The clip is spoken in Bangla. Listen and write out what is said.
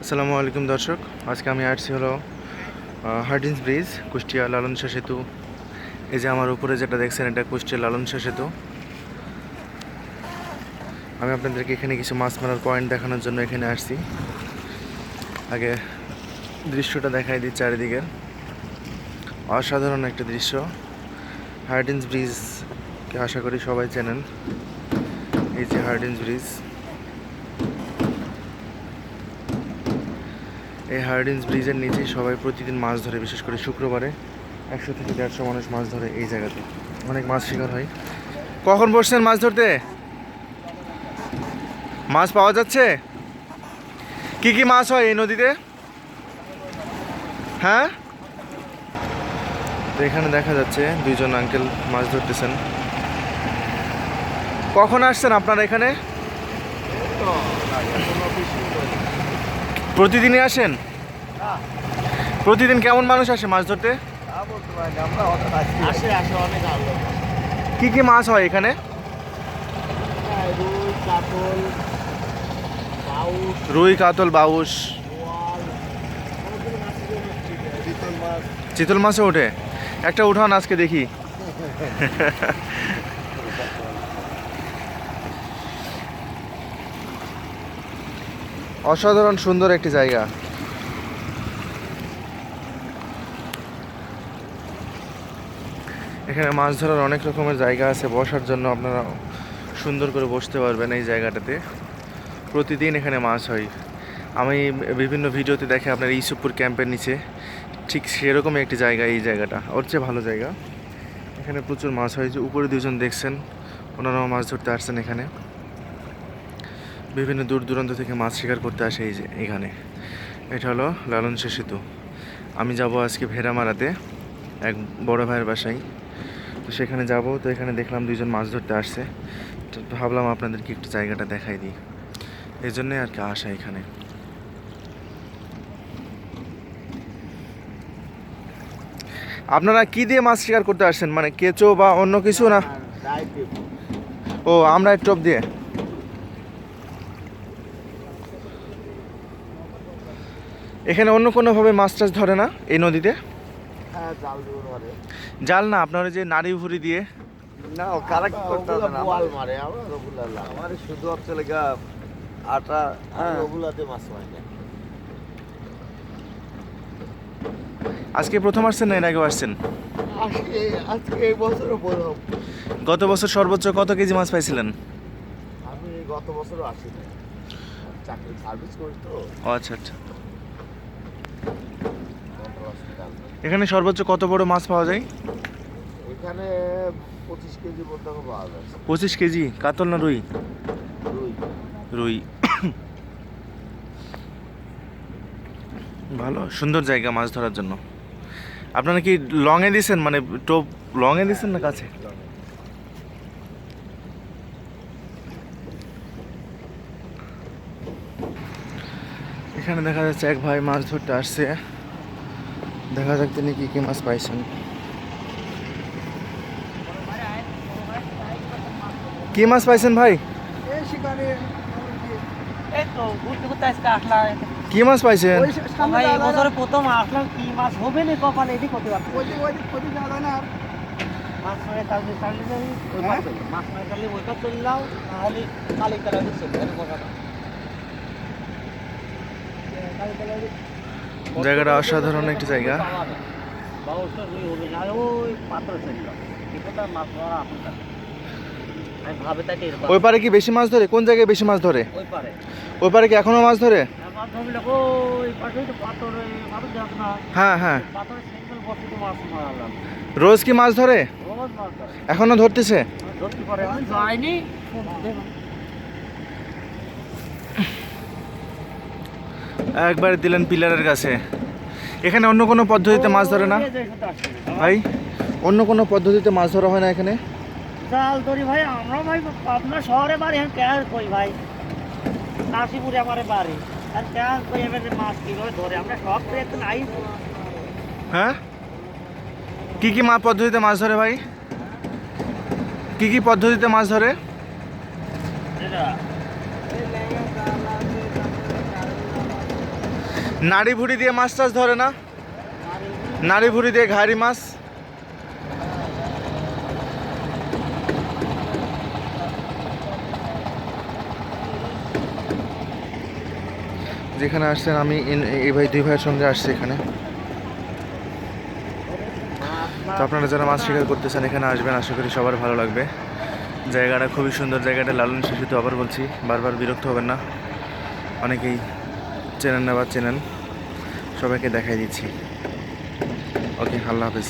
আসসালামু আলাইকুম দর্শক, আজকে আমি আসছি হলো হার্ডিন্স ব্রিজ, কুষ্টিয়া লালন শাহ সেতু। এই যে আমার উপরে যেটা দেখছেন, এটা কুষ্টিয়া লালন শাহ সেতু। আমি আপনাদেরকে এখানে কিছু মাছ মারার পয়েন্ট দেখানোর জন্য এখানে আসছি। আগে দৃশ্যটা দেখাই দিই চারিদিকের। অসাধারণ একটা দৃশ্য। হার্ডিন্স ব্রিজকে আশা করি সবাই চেনেন। এই যে হার্ডিন্স ব্রিজ, এই হার্ডিন্স ব্রিজের নিচেই সবাই প্রতিদিন মাছ ধরে, বিশেষ করে শুক্রবারে 100 থেকে 150 মানুষ মাছ ধরে এই জায়গাতে। অনেক মাছ শিকার হয়। কখন বসছেন মাছ ধরতে? মাছ পাওয়া যাচ্ছে? কি কি মাছ হয় এই নদীতে? হ্যাঁ, তো এখানে দেখা যাচ্ছে দুইজন আঙ্কেল মাছ ধরতেছেন। কখন আসছেন আপনারা এখানে? প্রতিদিনই আসেন? প্রতিদিন কেমন মানুষ আসে মাছ ধরতে? কি কি মাছ হয় এখানে? রুই, কাতল, বাউস, চিতল মাছও ওঠে। একটা উঠান আজকে দেখি। অসাধারণ সুন্দর একটি জায়গা। এখানে মাছ ধরার অনেক রকমের জায়গা আছে, বসার জন্য আপনারা সুন্দর করে বসতে পারবেন এই জায়গাটাতে। প্রতিদিন এখানে মাছ হয়। আমি বিভিন্ন ভিডিওতে দেখে আপনার ইসুপুর ক্যাম্পের নিচে ঠিক সেরকমই একটি জায়গা। এই জায়গাটা ওর চেয়ে ভালো জায়গা। এখানে প্রচুর মাছ হয়। যে উপরে দুজন দেখছেন, ওনারাও মাছ ধরতে আসছেন এখানে। বিভিন্ন দূর দূরান্ত থেকে মাছ শিকার করতে আসে এই যে এখানে। এটা হলো লালন শাহ সেতু। আমি যাব আজকে ভেড়ামারাতে এক বড় ভাইয়ের বাসায়, তো সেখানে যাব। তো এখানে দেখলাম দুইজন মাছ ধরতে আসছে, তো ভাবলাম আপনাদেরকে একটু জায়গাটা দেখাই দিই। এই জন্যই আর কি আসা এখানে। আপনারা কি দিয়ে মাছ শিকার করতে আসছেন, মানে কেঁচো বা অন্য কিছু না? ও, আমরা টোপ দিয়ে। এখানে অন্য কোনোভাবে মাছ টাছ ধরে না এই নদীতে? জাল না, আপনার ওই যে নাড়ি ভুড়ি দিয়ে? না, ও কালেক্ট করতে হবে না, বল মারে আমরা ওগুলা না, আমার শুধু হচ্ছে লাগা আটা ওগুলাতে মাছ মারে না। আজকে প্রথম আসছেন না এর আগেও আসছেন? আজকে আজকে এই বছরও প্রথম। গত বছর সর্বোচ্চ কত কেজি মাছ পাইছিলেন? আমি গত বছরও আসি না, চাকরি সার্ভিস করি তো। ও আচ্ছা আচ্ছা। Central hospital. এখানে সর্বোচ্চ কত বড় মাছ পাওয়া যায়? এখানে 25 কেজি পর্যন্ত পাওয়া যায়। 25 কেজি? কাতল না রুই? রুই। রুই। ভালো সুন্দর জায়গা মাছ ধরার জন্য। আপনারা কি লংয়ে দিছেন, মানে টোপ লংয়ে দিছেন না কাছে? এখানে দেখা যাচ্ছে এক ভাই মাছ ধরতে আসছে। দেখা যাক তিনি কি কি মাছ পাইছেন। কি মাছ পাইছেন ভাই? এই তো ঘুরতে ঘুরতে আজকে আসলাম। কি মাছ পাইছেন? ভাই এবছরে প্রথম আসলাম, কি মাছ হবে না কপালে এটি করতে পারছি। মাছ মারে তাহলে তাহলে যাই ওই পার চললাম, মাছ মারে তাহলে ওই পার চললাম, নাহলে কালীতলা দিয়ে চললো এর কথাটা। জায়গাটা অসাধারণ একটি জায়গা। বাউসটা রুই হবে না, ওই পাত্র চললাম এটা তার মাছ ধরা আপনার। আমি ভাবে তাকে ওই পারে কি বেশি মাছ ধরে? কোন জায়গায় বেশি মাছ ধরে? ওই পারে ওই পারে কি এখনো মাছ ধরে? মাছ ধরলে ওই পাশেই তো পাথর, পাথর যাস না, হ্যাঁ হ্যাঁ। পাথরের সিঙ্গেল বসে মাছ মারালাম। রোজ কি মাছ ধরে? রোজ মাছ ধরে, এখনো ধরতেছে? ধরতে পারে, আমি যাইনি। একবার দিলেন পিলারের কাছে। এখানে অন্য কোনো পদ্ধতিতে মাছ ধরে না ভাই? অন্য কোনো পদ্ধতিতে মাছ ধরা হয় না এখানে? জাল ধরি ভাই, আমরা ভাই পাবনা শহরে বাড়ি, আমি ক্যাশ করি ভাই, নাসিপুরে আমার বাড়ি, আর ক্যাশ করি এবার মাছ কীভাবে ধরে আমরা সব তো একদিন আই। হ্যাঁ, কি কি পদ্ধতিতে মাছ ধরে ভাই? কি কি পদ্ধতিতে মাছ ধরে? নাড়ি ভুড়ি দিয়ে মাছ টাছ ধরে না? নাড়ি ভুড়ি দিয়ে ঘাড়ি মাছ। যেখানে আসছেন আমি এই ভাই দুই ভাইয়ের সঙ্গে আসছি এখানে। তো আপনারা যারা মাছ শিকার করতেছেন এখানে আসবেন, আশা করি সবার ভালো লাগবে। জায়গাটা খুবই সুন্দর, জায়গাটা লালন শিশুতে আবার বলছি, বারবার বিরক্ত হবেন না, অনেকেই চেনেন না বা চেনেন, সবাইকে দেখাই দিচ্ছি। ওকে, আল্লাহ হাফেজ।